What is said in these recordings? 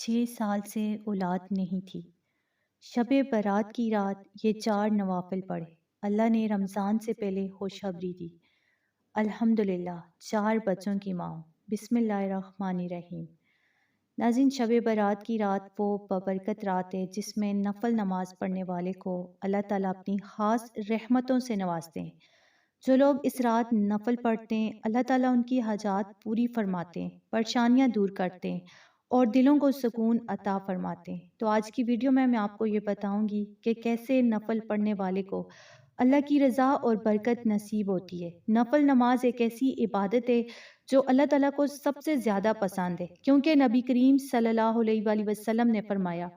6 سال سے اولاد نہیں تھی۔ شب برات کی رات یہ 4 نوافل پڑھے۔ اللہ نے رمضان سے پہلے خوشخبری دی۔ الحمدللہ 4 بچوں کی ماں۔ بسم اللہ الرحمن الرحیم۔ ناظرین، شب برات کی رات وہ ببرکت رات ہے جس میں نفل نماز پڑھنے والے کو اللہ تعالیٰ اپنی خاص رحمتوں سے نوازتے ہیں۔ جو لوگ اس رات نفل پڑھتے ہیں اللہ تعالیٰ ان کی حاجات پوری فرماتے ہیں، پریشانیاں دور کرتے ہیں اور دلوں کو سکون عطا فرماتے ہیں۔ تو آج کی ویڈیو میں آپ کو یہ بتاؤں گی کہ کیسے نفل پڑھنے والے کو اللہ کی رضا اور برکت نصیب ہوتی ہے۔ نفل نماز ایک ایسی عبادت ہے جو اللہ تعالیٰ کو سب سے زیادہ پسند ہے، کیونکہ نبی کریم صلی اللہ علیہ وآلہ وسلم نے فرمایا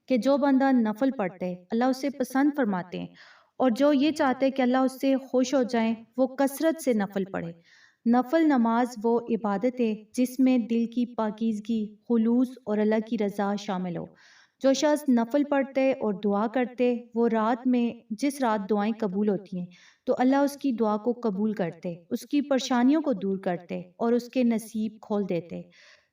کہ جو بندہ نفل پڑھتا ہے اللہ اسے پسند فرماتے ہیں، اور جو یہ چاہتے ہیں کہ اللہ اس سے خوش ہو جائیں وہ کثرت سے نفل پڑھے۔ نفل نماز وہ عبادت ہے جس میں دل کی پاکیزگی، خلوص اور اللہ کی رضا شامل ہو۔ جو شخص نفل پڑھتے اور دعا کرتے وہ رات میں جس رات دعائیں قبول ہوتی ہیں تو اللہ اس کی دعا کو قبول کرتے، اس کی پریشانیوں کو دور کرتے اور اس کے نصیب کھول دیتے۔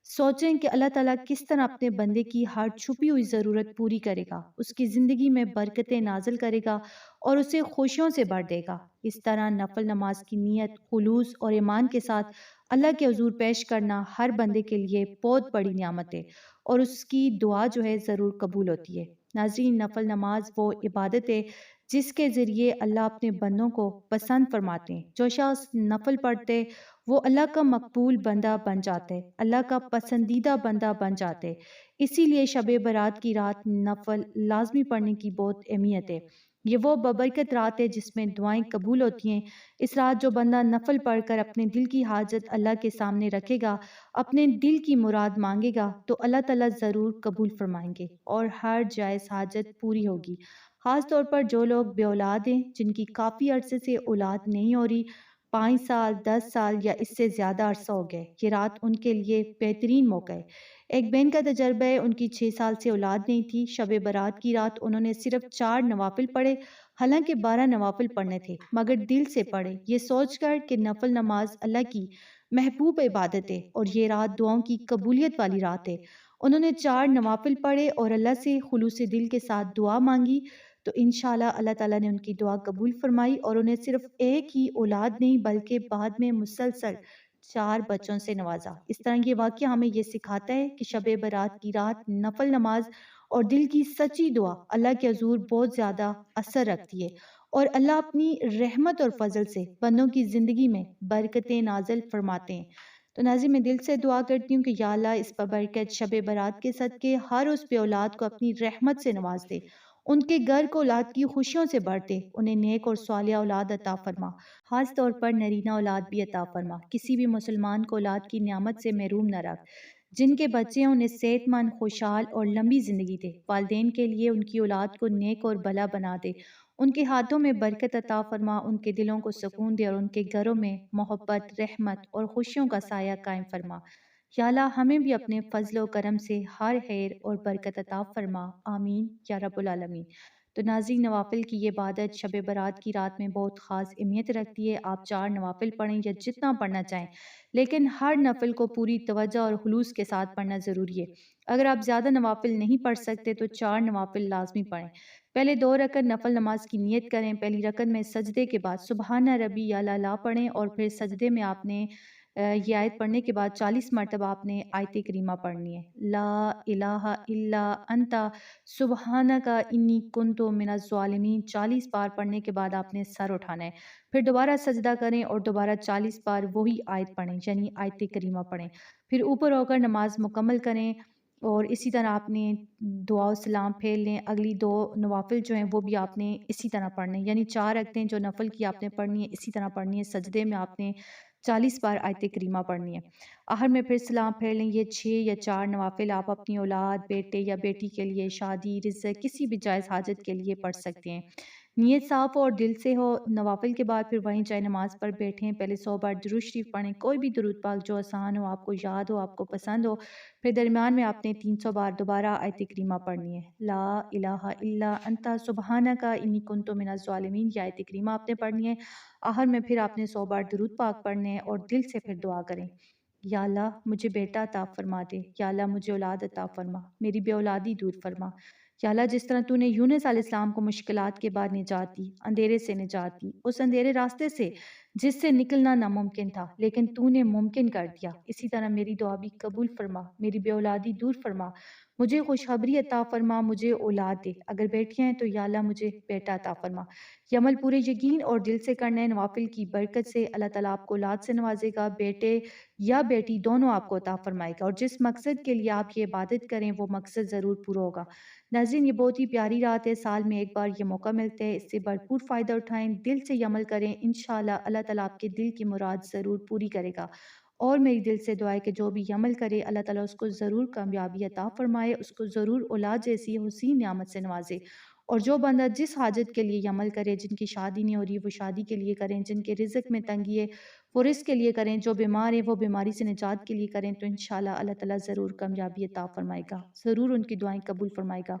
سوچیں کہ اللہ تعالیٰ کس طرح اپنے بندے کی ہر چھپی ہوئی ضرورت پوری کرے گا، اس کی زندگی میں برکتیں نازل کرے گا اور اسے خوشیوں سے بھر دے گا۔ اس طرح نفل نماز کی نیت، خلوص اور ایمان کے ساتھ اللہ کے حضور پیش کرنا ہر بندے کے لیے بہت بڑی نعمت ہے اور اس کی دعا جو ہے ضرور قبول ہوتی ہے۔ ناظرین، نفل نماز وہ عبادت ہے جس کے ذریعے اللہ اپنے بندوں کو پسند فرماتے ہیں۔ جو شخص نفل پڑھتے وہ اللہ کا مقبول بندہ بن جاتے، اللہ کا پسندیدہ بندہ بن جاتے۔ اسی لیے شب برات کی رات نفل لازمی پڑھنے کی بہت اہمیت ہے۔ یہ وہ ببرکت رات ہے جس میں دعائیں قبول ہوتی ہیں۔ اس رات جو بندہ نفل پڑھ کر اپنے دل کی حاجت اللہ کے سامنے رکھے گا، اپنے دل کی مراد مانگے گا تو اللہ تعالیٰ ضرور قبول فرمائیں گے اور ہر جائز حاجت پوری ہوگی۔ خاص طور پر جو لوگ بے اولاد ہیں، جن کی کافی عرصے سے اولاد نہیں ہو رہی، 5 سال، 10 سال یا اس سے زیادہ عرصہ ہو گئے، یہ رات ان کے لیے بہترین موقع ہے۔ ایک بہن کا تجربہ ہے، ان کی 6 سال سے اولاد نہیں تھی۔ شب برات کی رات انہوں نے صرف 4 نوافل پڑھے، حالانکہ 12 نوافل پڑھنے تھے، مگر دل سے پڑھے، یہ سوچ کر کہ نفل نماز اللہ کی محبوب عبادت ہے اور یہ رات دعاؤں کی قبولیت والی رات ہے۔ انہوں نے 4 نوافل پڑھے اور اللہ سے خلوص دل کے ساتھ دعا مانگی تو انشاءاللہ اللہ تعالیٰ نے ان کی دعا قبول فرمائی اور انہیں صرف ایک ہی اولاد نہیں بلکہ بعد میں مسلسل 4 بچوں سے نوازا۔ اس طرح یہ واقعہ ہمیں یہ سکھاتا ہے کہ شب برات کی رات نفل نماز اور دل کی سچی دعا اللہ کے حضور بہت زیادہ اثر رکھتی ہے اور اللہ اپنی رحمت اور فضل سے بندوں کی زندگی میں برکتیں نازل فرماتے ہیں۔ تو ناظرین، میں دل سے دعا کرتی ہوں کہ یا اللہ اس ببرکت شب برات کے صدقے ہر اس بے اولاد کو اپنی رحمت سے نواز دے، ان کے گھر کو اولاد کی خوشیوں سے بھر دے، انہیں نیک اور صالحہ اولاد عطا فرما، خاص طور پر نرینہ اولاد بھی عطا فرما۔ کسی بھی مسلمان کو اولاد کی نعمت سے محروم نہ رکھ۔ جن کے بچے ہیں انہیں صحت مند، خوشحال اور لمبی زندگی دے۔ والدین کے لیے ان کی اولاد کو نیک اور بھلا بنا دے، ان کے ہاتھوں میں برکت عطا فرما، ان کے دلوں کو سکون دے اور ان کے گھروں میں محبت، رحمت اور خوشیوں کا سایہ قائم فرما۔ یا اللہ ہمیں بھی اپنے فضل و کرم سے ہر خیر اور برکت عطا فرما، آمین یا رب العالمین۔ تو ناظرین، نوافل کی یہ عبادت شب برات کی رات میں بہت خاص اہمیت رکھتی ہے۔ آپ 4 نوافل پڑھیں یا جتنا پڑھنا چاہیں، لیکن ہر نفل کو پوری توجہ اور خلوص کے ساتھ پڑھنا ضروری ہے۔ اگر آپ زیادہ نوافل نہیں پڑھ سکتے تو 4 نوافل لازمی پڑھیں۔ پہلے 2 رکعت نفل نماز کی نیت کریں۔ پہلی رکعت میں سجدے کے بعد سبحان ربی الاعلیٰ پڑھیں اور پھر سجدے میں آپ نے یہ آیت پڑھنے کے بعد 40 مرتبہ آپ نے آیت کریمہ پڑھنی ہے، لا الہ الا انت سبحانک انی کنت من الظالمین۔ 40 بار پڑھنے کے بعد آپ نے سر اٹھانا ہے، پھر دوبارہ سجدہ کریں اور دوبارہ 40 بار وہی آیت پڑھیں، یعنی آیت کریمہ پڑھیں، پھر اوپر ہو کر نماز مکمل کریں اور اسی طرح آپ نے دعا و سلام پھیر لیں۔ اگلی 2 نوافل جو ہیں وہ بھی آپ نے اسی طرح پڑھنے، یعنی 4 رکعتیں جو نفل کی آپ نے پڑھنی ہے اسی طرح پڑھنی ہے۔ سجدے میں آپ نے 40 بار آیت کریمہ پڑھنی ہے، آخر میں پھر سلام پھیر لیں۔ یہ 6 یا 4 نوافل آپ اپنی اولاد، بیٹے یا بیٹی کے لیے، شادی، رزق، کسی بھی جائز حاجت کے لیے پڑھ سکتے ہیں۔ نیت صاف ہو اور دل سے ہو۔ نوافل کے بعد پھر وہیں جائے نماز پر بیٹھیں، پہلے 100 بار درود شریف پڑھیں، کوئی بھی درود پاک جو آسان ہو، آپ کو یاد ہو، آپ کو پسند ہو، پھر درمیان میں آپ نے 300 بار دوبارہ آیت کریمہ پڑھنی ہے، لا الہ الا انت سبحانک انی کنت من الظالمین، یہ آیت کریمہ آپ نے پڑھنی ہے۔ آخر میں پھر آپ نے 100 بار درود پاک پڑھنے ہیں اور دل سے پھر دعا کریں، یا اللہ مجھے بیٹا عطا فرما دے، یا اللہ مجھے اولاد عطا فرما، میری بے اولادی دور فرما۔ یا اللہ جس طرح تو نے یونس علیہ السلام کو مشکلات کے بعد نجات دی، اندھیرے سے نجات دی، اس اندھیرے راستے سے جس سے نکلنا ناممکن تھا لیکن تو نے ممکن کر دیا، اسی طرح میری دعا بھی قبول فرما، میری بے اولادی دور فرما، مجھے خوشخبری عطا فرما، مجھے اولاد دے، اگر بیٹیاں ہیں تو یا اللہ مجھے بیٹا عطا فرما۔ یہ عمل پورے یقین اور دل سے کرنا ہے، نوافل کی برکت سے اللہ تعالیٰ آپ کو اولاد سے نوازے گا، بیٹے یا بیٹی دونوں آپ کو عطا فرمائے گا، اور جس مقصد کے لیے آپ یہ عبادت کریں وہ مقصد ضرور پورا ہوگا۔ ناظرین یہ بہت ہی پیاری رات ہے، سال میں ایک بار یہ موقع ملتا ہے، اس سے بھرپور فائدہ اٹھائیں، دل سے یہ عمل کریں، انشاءاللہ اللہ تعالیٰ آپ کے دل کی مراد ضرور پوری کرے گا۔ اور میری دل سے دعا ہے کہ جو بھی یہ عمل کرے اللہ تعالیٰ اس کو ضرور کامیابی عطا فرمائے، اس کو ضرور اولاد جیسی حسین نعمت سے نوازے، اور جو بندہ جس حاجت کے لیے یہ عمل کرے، جن کی شادی نہیں ہو رہی وہ شادی کے لیے کریں، جن کے رزق میں تنگی ہے وہ رزق کے لیے کریں، جو بیمار ہیں وہ بیماری سے نجات کے لیے کریں، تو انشاءاللہ اللہ تعالیٰ ضرور کامیابی عطا فرمائے گا، ضرور ان کی دعائیں قبول فرمائے گا۔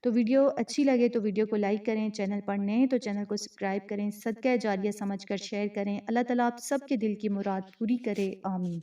تو ویڈیو اچھی لگے تو ویڈیو کو لائک کریں، چینل پر نئے ہیں تو چینل کو سبسکرائب کریں، صدقہ جاریہ سمجھ کر شیئر کریں۔ اللہ تعالیٰ آپ سب کے دل کی مراد پوری کرے، آمین۔